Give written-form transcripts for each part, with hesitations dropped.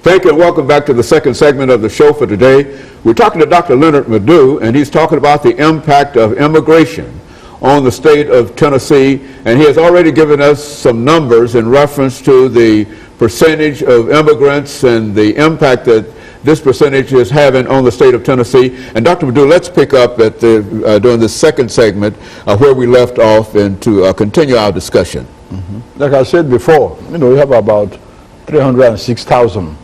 Thank you and welcome back to the second segment of the show for today. We're talking to Dr. LMadu, and he's talking about the impact of immigration on the state of Tennessee, and he has already given us some numbers in reference to the percentage of immigrants and the impact that this percentage is having on the state of Tennessee. And Dr. LMadu, let's pick up at during this second segment where we left off and to continue our discussion. Like I said before, we have about 306,000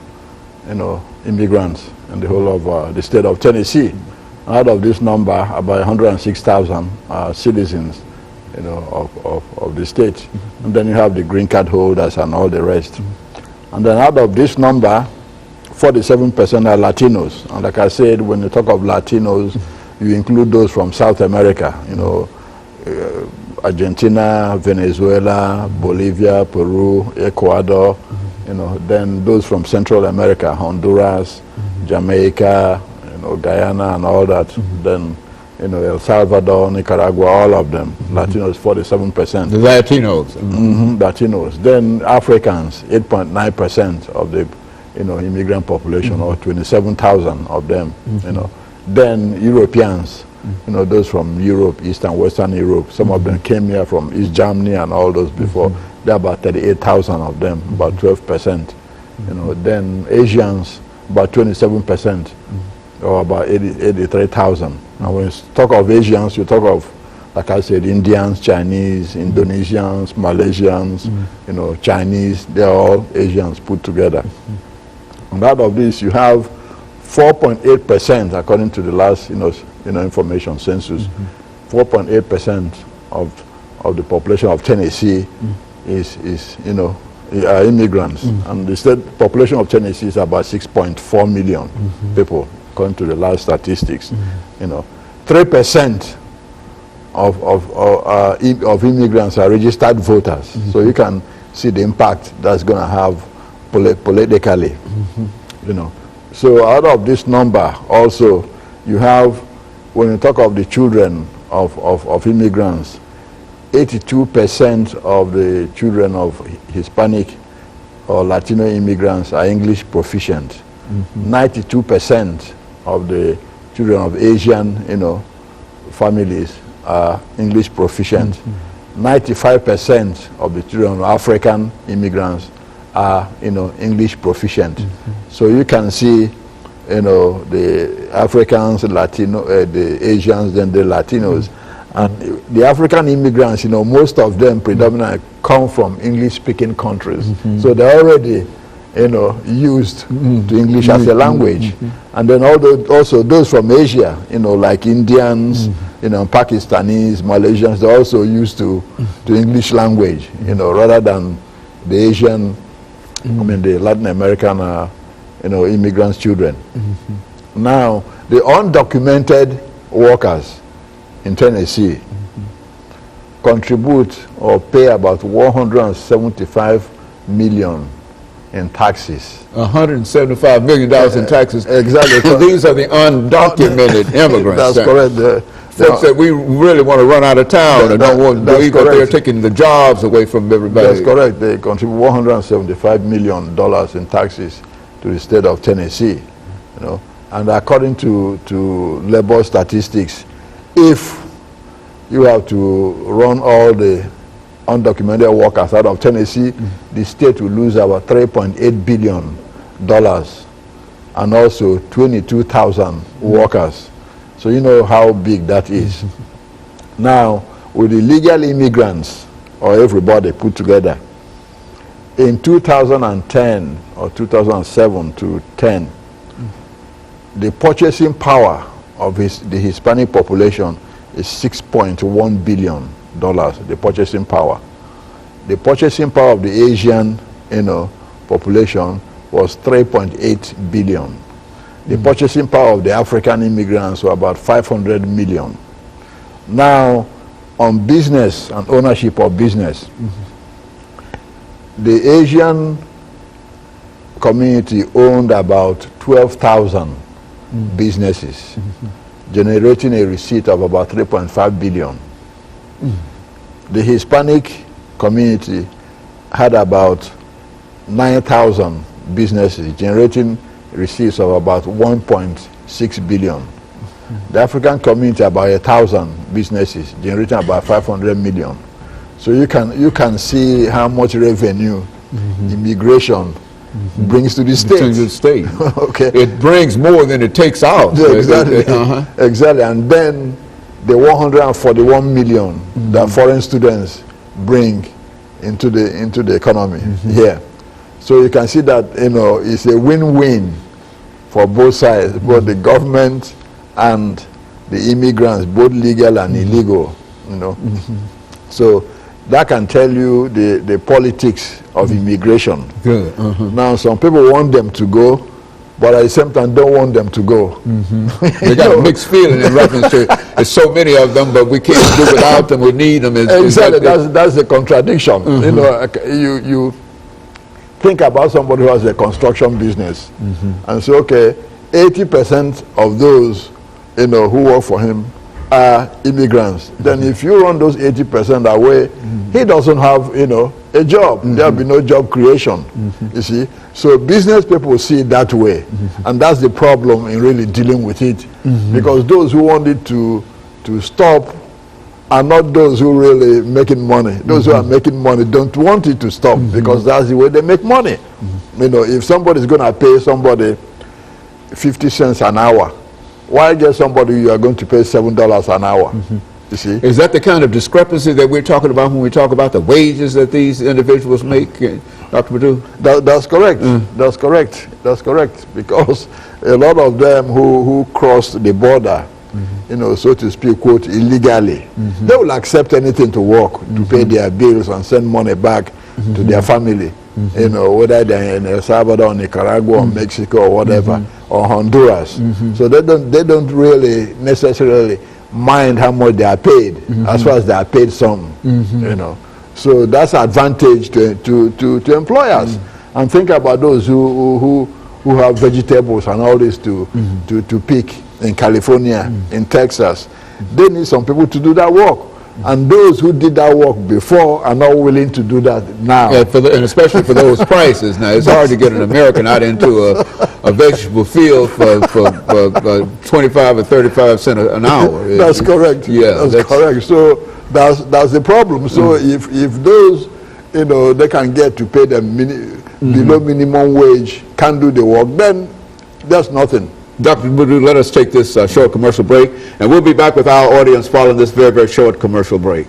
immigrants in the whole of the state of Tennessee. Out of this number, about 106,000 are citizens, of the state. And then you have the green card holders and all the rest. And then out of this number, 47% are Latinos. And like I said, when you talk of Latinos, you include those from South America, Argentina, Venezuela, Bolivia, Peru, Ecuador, then those from Central America, Honduras, Jamaica, Guyana and all that, then, El Salvador, Nicaragua, all of them, Latinos, 47%. The Latinos. Latinos. Then Africans, 8.9% of the, immigrant population, or 27,000 of them, Then Europeans, those from Europe, East and Western Europe, some of them came here from East Germany and all those before. There are about 38,000 of them, about 12%. Then Asians, about 27%, or about 83,000. And when you talk of Asians, you talk of, like I said, Indians, Chinese, Indonesians, Malaysians, Chinese, they're all Asians put together. And out of this, you have 4.8%, according to the last, information census. 4.8% of the population of Tennessee is are immigrants, and the state population of Tennessee is about 6.4 million people, according to the last statistics. 3% of immigrants are registered voters, so you can see the impact that's going to have politically. So out of this number, also you have, when you talk of the children of immigrants, 82% of the children of Hispanic or Latino immigrants are English proficient. 92% of the children of Asian, families are English proficient. 95% of the children of African immigrants are, English proficient. So you can see, the Africans, the Asians, then the Latinos. And the African immigrants, most of them predominantly come from English-speaking countries. So they're already, used to English as a language. And then also those from Asia, like Indians, Pakistanis, Malaysians, they're also used to English language, rather than the Asian, the Latin American, immigrants' children. Now, the undocumented workers in Tennessee contribute or pay about $175 million in taxes. $175 million in taxes. Exactly. These are the undocumented immigrants. That's correct. Folks that we really want to run out of town and don't want to believe that they're taking the jobs away from everybody. That's correct. They contribute $175 million in taxes to the state of Tennessee. And according to labor statistics, if you have to run all the undocumented workers out of Tennessee, the state will lose about $3.8 billion and also 22,000 workers. So you know how big that is. Now, with the legal immigrants, or everybody put together, in 2010 or 2007 to 10, the purchasing power of the Hispanic population is $6.1 billion, the purchasing power. The purchasing power of the Asian, population was 3.8 billion. The purchasing power of the African immigrants were about 500 million. Now, on business and ownership of business, the Asian community owned about 12,000 businesses, generating a receipt of about 3.5 billion. The Hispanic community had about 9,000 businesses, generating receipts of about 1.6 billion. The African community, about 1,000 businesses, generating about 500 million. So you can see how much revenue immigration brings to the state. Okay. It brings more than it takes out. Yeah, exactly. Exactly. And then the 141 million that foreign students bring into the economy here. So you can see that, you know, it's a win-win for both sides, both the government and the immigrants, both legal and illegal, you know. So that can tell you the politics of immigration. Good. Now, some people want them to go, but at the same time don't want them to go. They got a mixed feeling in reference to there's so many of them, but we can't do without them. We need them. Exactly. That's the contradiction. You know, you think about somebody who has a construction business and say, okay, 80% of those, you know, who work for him are immigrants. Then if you run those 80% away, he doesn't have, you know, a job. There'll be no job creation. You see, so business people see it that way, and that's the problem in really dealing with it, because those who want it to stop are not those who really making money. Those who are making money don't want it to stop, because that's the way they make money. You know, if somebody's going to pay somebody 50 cents an hour, why get somebody you are going to pay $7 an hour? You see? Is that the kind of discrepancy that we're talking about when we talk about the wages that these individuals make, Dr. Madu? That's correct. That's correct. That's correct. Because a lot of them who cross the border, you know, so to speak, quote, illegally, they will accept anything to work, to pay their bills and send money back to their family. You know, whether they're in El Salvador, Nicaragua, or Mexico, or whatever, or Honduras. So they don't really necessarily mind how much they are paid, as far as they are paid some. You know, so that's advantage to employers. And think about those who have vegetables and all this to pick in California, in Texas. They need some people to do that work. And those who did that work before are not willing to do that now. Yeah, and especially for those prices. Now, it's hard to get an American out into a vegetable field for 25 or 35 cents an hour. That's correct. Yeah, that's correct. So that's the problem. So if those, you know, they can get to pay them below minimum wage, can't do the work, then there's nothing. Dr. Madu, let us take this short commercial break, and we'll be back with our audience following this very, very short commercial break.